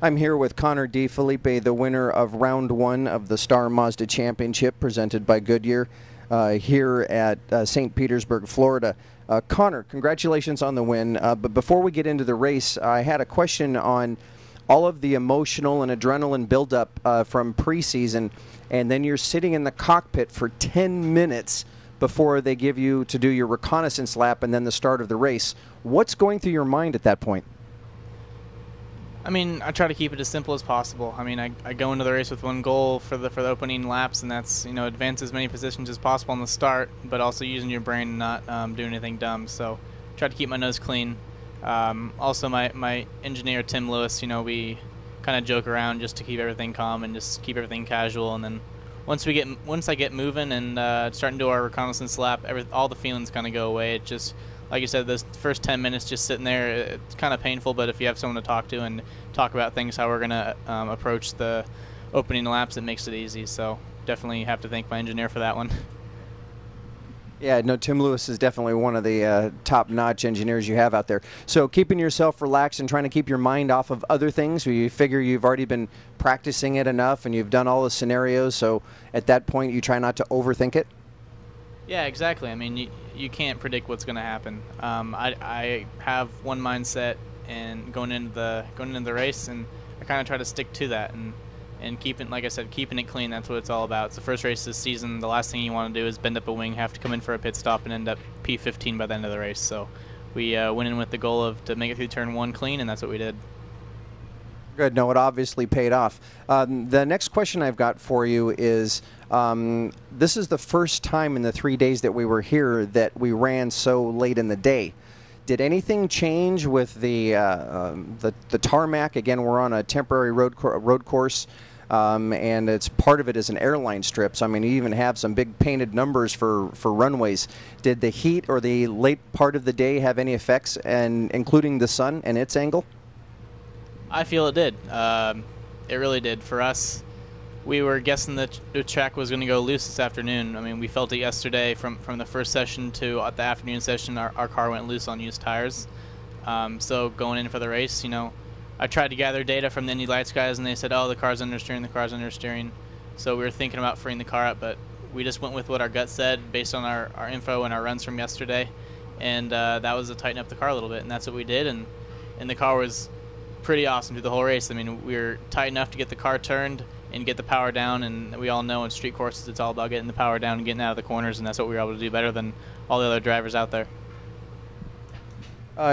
I'm here with Connor D. Phillipi, the winner of round one of the Star Mazda Championship presented by Goodyear here at St. Petersburg, Florida. Connor, congratulations on the win. But before we get into the race, I had a question on all of the emotional and adrenaline buildup from preseason, and then you're sitting in the cockpit for 10 minutes before they give you to do your reconnaissance lap and then the start of the race. What's going through your mind at that point? I mean, I try to keep it as simple as possible. I mean, I go into the race with one goal for the opening laps, and that's, you know, advance as many positions as possible on the start, but also using your brain and not doing anything dumb. So try to keep my nose clean. Also, my engineer, Tim Lewis, you know, we kind of joke around just to keep everything calm and just keep everything casual. And then once I get moving and starting to do our reconnaissance lap, all the feelings kind of go away. It just, like you said, those first 10 minutes just sitting there, it's kind of painful, but if you have someone to talk to and talk about things, how we're going to approach the opening laps, it makes it easy. So definitely have to thank my engineer for that one. Yeah, no, Tim Lewis is definitely one of the top-notch engineers you have out there. So keeping yourself relaxed and trying to keep your mind off of other things, you figure you've already been practicing it enough and you've done all the scenarios, so at that point you try not to overthink it? Yeah, exactly. I mean, you can't predict what's going to happen. I have one mindset and going into the race, and I kind of try to stick to that and keeping, like I said, keeping it clean. That's what it's all about. It's the first race this season. The last thing you want to do is bend up a wing, have to come in for a pit stop, and end up P15 by the end of the race. So we went in with the goal to make it through turn one clean, and that's what we did. Good. No, it obviously paid off. The next question I've got for you is, this is the first time in the 3 days that we were here that we ran so late in the day. Did anything change with the tarmac? Again, we're on a temporary road course, and it's part of it is an airline strip. So I mean, you even have some big painted numbers for runways. Did the heat or the late part of the day have any effects, and including the sun and its angle? I feel it did. It really did. For us, we were guessing that the track was going to go loose this afternoon. I mean, we felt it yesterday from the first session to the afternoon session. Our car went loose on used tires. So going in for the race, you know, I tried to gather data from the Indy Lights guys, and they said, oh, the car's understeering. So we were thinking about freeing the car up, but we just went with what our gut said based on our info and our runs from yesterday. And that was to tighten up the car a little bit, and that's what we did. And the car was pretty awesome through the whole race. I mean, we were tight enough to get the car turned and get the power down, and we all know in street courses it's all about getting the power down and getting out of the corners, and that's what we were able to do better than all the other drivers out there.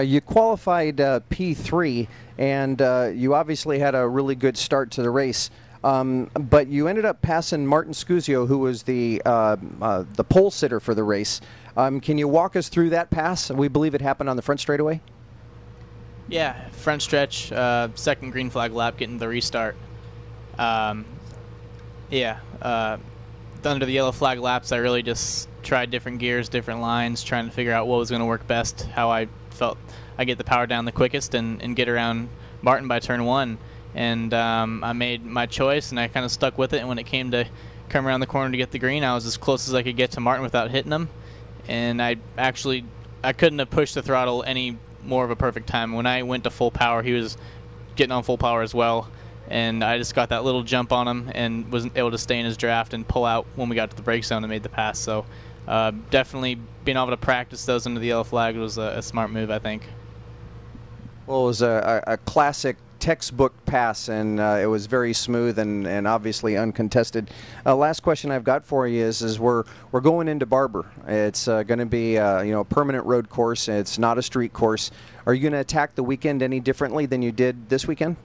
You qualified P3, and you obviously had a really good start to the race, but you ended up passing Martin Scuzio, who was the pole sitter for the race. Can you walk us through that pass? We believe it happened on the front straightaway. Yeah, front stretch, second green flag lap, getting the restart. Under the yellow flag laps, I really just tried different gears, different lines, trying to figure out what was going to work best, how I felt I get the power down the quickest and get around Martin by turn one. And I made my choice, and I kind of stuck with it. And when it came to come around the corner to get the green, I was as close as I could get to Martin without hitting him. And I couldn't have pushed the throttle any more of a perfect time. When I went to full power, he was getting on full power as well, and I just got that little jump on him and was able to stay in his draft and pull out when we got to the brake zone and made the pass. So definitely being able to practice those under the yellow flag was a smart move, I think. Well, it was a classic textbook pass, and it was very smooth and obviously uncontested. Last question I've got for you is we're going into Barber. It's going to be a permanent road course. It's not a street course. Are you going to attack the weekend any differently than you did this weekend?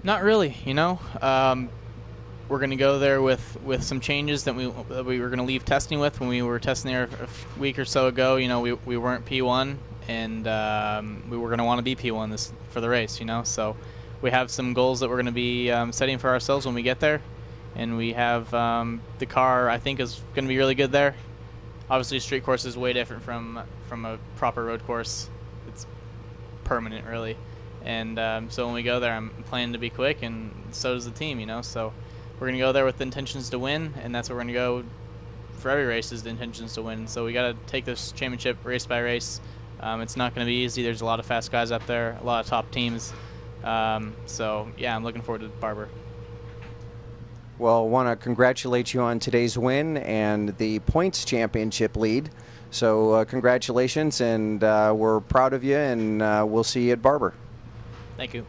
Not really. We're going to go there with some changes that we were going to leave testing with. When we were testing there a week or so ago, we weren't P1. And we were going to want to be P1 for the race, So we have some goals that we're going to be setting for ourselves when we get there. And we have the car, I think, is going to be really good there. Obviously, street course is way different from a proper road course. It's permanent, really. And so when we go there, I'm planning to be quick, and so does the team, So we're going to go there with the intentions to win, and that's what we're going to go for every race is the intentions to win. So we got to take this championship race by race. It's not going to be easy. There's a lot of fast guys up there, a lot of top teams. So yeah, I'm looking forward to Barber. Well, want to congratulate you on today's win and the points championship lead. So congratulations, and we're proud of you, and we'll see you at Barber. Thank you.